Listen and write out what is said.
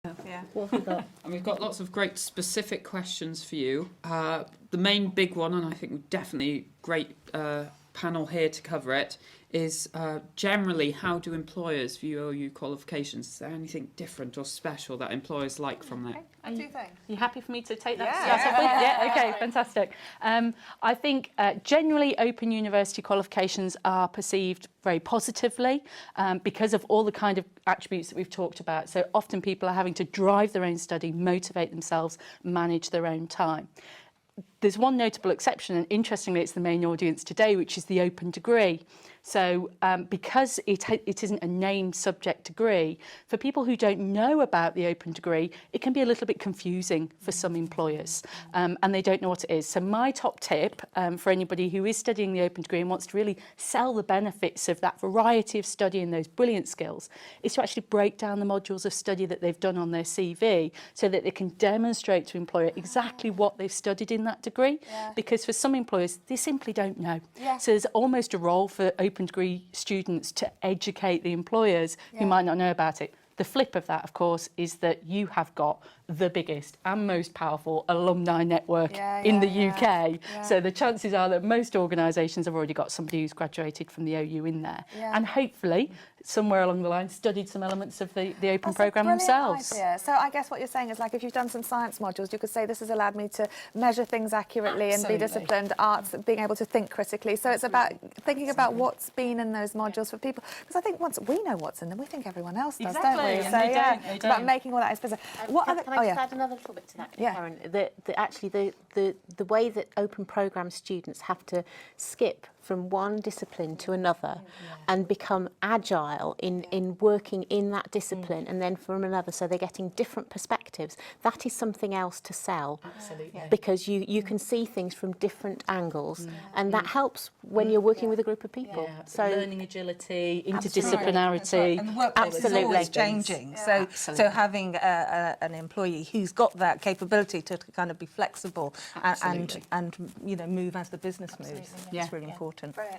Yeah. What have we got? And we've got lots of great specific questions for you. The main big one, and I think definitely great panel here to cover it, is generally how do employers view OU qualifications? Is there anything different or special that employers like from that? What do you think? Are you happy for me to take that? Yeah. Yeah, okay, fantastic. I think generally open university qualifications are perceived very positively because of all the kind of attributes that we've talked about. So often people are having to drive their own study, motivate themselves, manage their own time. There's one notable exception, and interestingly it's the main audience today, which is the open degree. So because it isn't a named subject degree, for people who don't know about the open degree, it can be a little bit confusing for some employers, and they don't know what it is. So my top tip for anybody who is studying the open degree and wants to really sell the benefits of that variety of study and those brilliant skills is to actually break down the modules of study that they've done on their CV so that they can demonstrate to employer exactly what they've studied in that degree. Yeah. Because for some employers, they simply don't know. Yeah. So there's almost a role for open degree students to educate the employers who might not know about it. The flip of that, of course, is that you have got the biggest and most powerful alumni network in the UK. Yeah. So the chances are that most organisations have already got somebody who's graduated from the OU in there. Yeah. And hopefully, somewhere along the line, studied some elements of the open That's programme a brilliant themselves. idea. So I guess what you're saying is, like, if you've done some science modules, you could say this has allowed me to measure things accurately and be disciplined. Arts, being able to think critically. So it's about thinking about what's been in those modules for people. Because I think once we know what's in them, we think everyone else does, don't we? Exactly, and So they yeah, don't, they it's about don't. making all that explicit. Can I just add another little bit to that, Yeah. Karen? The way that open programme students have to skip from one discipline to another and become agile in working in that discipline and then from another, so they're getting different perspectives. That is something else to sell. Absolutely. Because you can see things from different angles and that helps when you're working with a group of people. Yeah, So learning agility, That's interdisciplinarity. right. And the workplace is always changing. So having an employee who's got that capability to kind of be flexible and move as the business moves is really important. Brilliant.